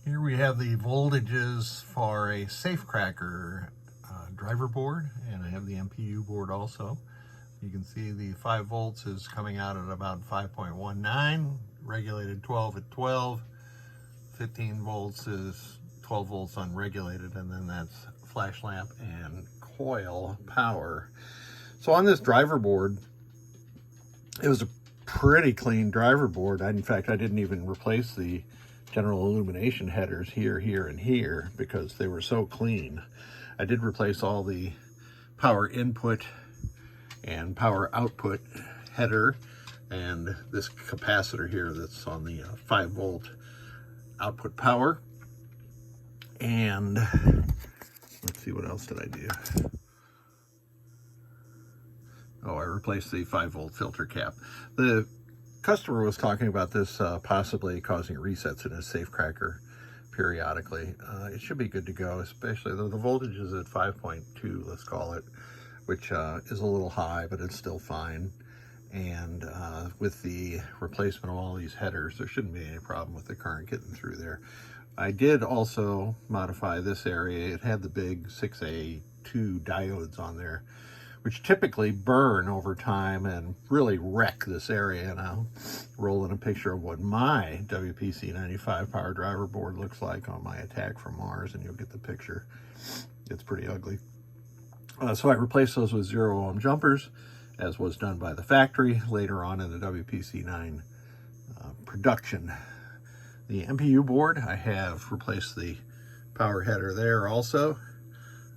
Here we have the voltages for a SafeCracker driver board, and I have the MPU board also. You can see the 5 volts is coming out at about 5.19, regulated 12 at 12. 15 volts is 12 volts unregulated, and then that's flash lamp and coil power. So on this driver board, it was a pretty clean driver board. In fact, I didn't even replace the general illumination headers here, here, and here because they were so clean. I did replace all the power input and power output header and this capacitor here that's on the 5 volt output power. And let's see, what else did I do? Oh, I replaced the 5 volt filter cap. The customer was talking about this possibly causing resets in his SafeCracker periodically. It should be good to go, especially though the voltage is at 5.2, let's call it, which is a little high, but it's still fine. And with the replacement of all these headers, there shouldn't be any problem with the current getting through there. I did also modify this area. It had the big 6A2 diodes on there, which typically burn over time and really wreck this area. And I'll roll in a picture of what my WPC-95 power driver board looks like on my Attack from Mars, and you'll get the picture. It's pretty ugly. So I replaced those with 0 ohm jumpers, as was done by the factory later on in the WPC-9 production. The MPU board, I have replaced the power header there also.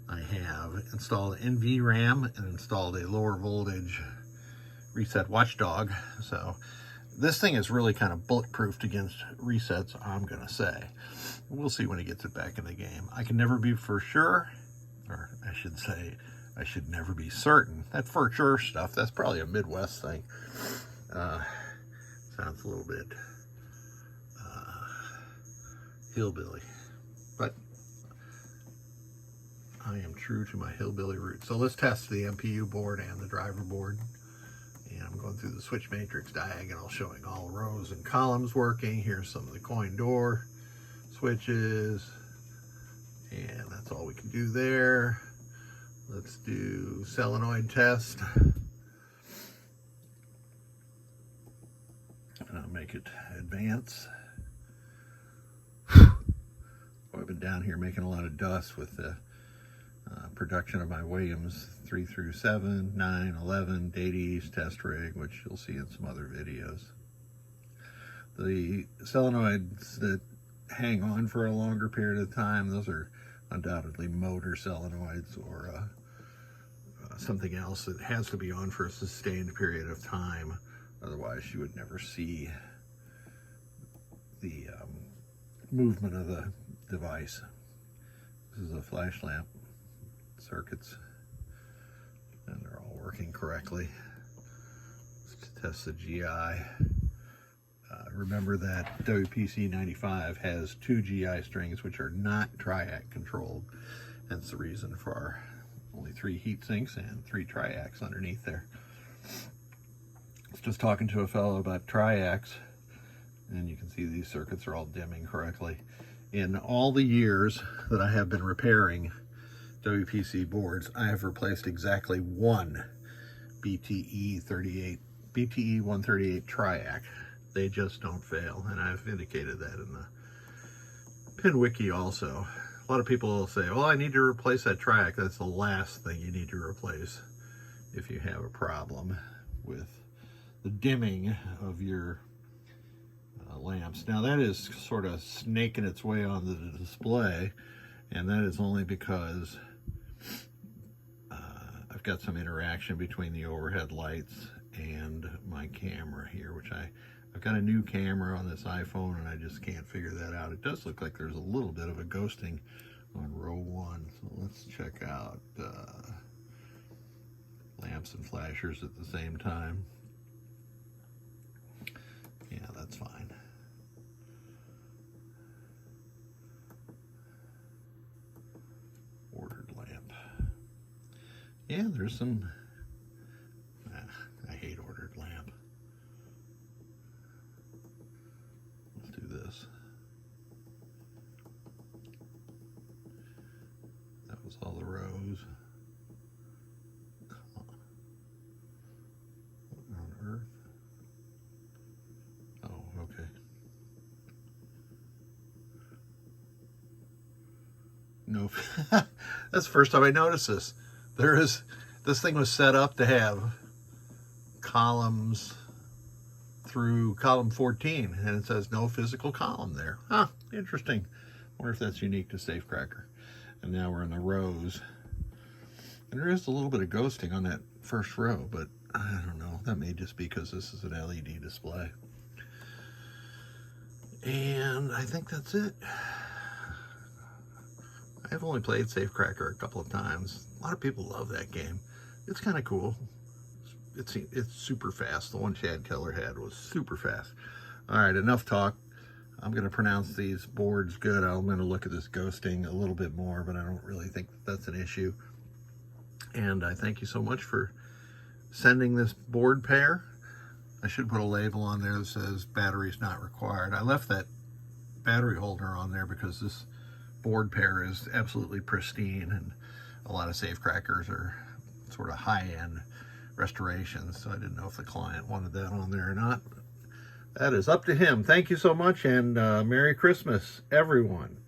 I have installed NVRAM and installed a lower voltage reset watchdog. So this thing is really kind of bulletproofed against resets, I'm gonna say. We'll see when it gets it back in the game. I can never be for sure, or I should say, I should never be certain. That for sure stuff, that's probably a Midwest thing. Sounds a little bit hillbilly, but I am true to my hillbilly roots. So let's test the MPU board and the driver board. And I'm going through the switch matrix diagonal, showing all rows and columns working. Here's some of the coin door switches. And that's all we can do there. Let's do solenoid test. And I'll make it advance. I've been down here making a lot of dust with the production of my Williams 3 through 7, 9, 11 data east test rig, which you'll see in some other videos. The solenoids that hang on for a longer period of time, those are undoubtedly motor solenoids or something else that has to be on for a sustained period of time. Otherwise, you would never see the movement of the device. This is a flash lamp circuits, and they're all working correctly. Let's test the GI. Remember that WPC-95 has 2 GI strings which are not triac controlled. That's the reason for only 3 heat sinks and 3 triacs underneath there. I was just talking to a fellow about triacs, and you can see these circuits are all dimming correctly. In all the years that I have been repairing WPC boards, I have replaced exactly 1 BTE138 triac. They just don't fail, and I've indicated that in the pin wiki also. A lot of people will say, well, I need to replace that triac. That's the last thing you need to replace if you have a problem with the dimming of your lamps. Now that is sort of snaking its way on the display, and that is only because I've got some interaction between the overhead lights and my camera here, which I've got a new camera on this iPhone and I just can't figure that out. It does look like there's a little bit of a ghosting on row 1. So let's check out lamps and flashers at the same time. Yeah, that's fine. Ordered lamp. Yeah, there's some, I hate ordered lamp. Let's do this. No, that's the first time I noticed this. This thing was set up to have columns through column 14, and it says no physical column there. Huh, interesting. Wonder if that's unique to SafeCracker. And now we're in the rows. And there is a little bit of ghosting on that first row, but I don't know. That may just be because this is an LED display. And I think that's it. I've only played SafeCracker a couple of times. A lot of people love that game. It's kind of cool. It's super fast. The one Chad Keller had was super fast. All right, enough talk. I'm going to pronounce these boards good. I'm going to look at this ghosting a little bit more, but I don't really think that's an issue. And I thank you so much for sending this board pair. I should put a label on there that says batteries not required. I left that battery holder on there because this board pair is absolutely pristine, and a lot of SafeCrackers are sort of high-end restorations, so I didn't know if the client wanted that on there or not. That is up to him. Thank you so much, and Merry Christmas, everyone.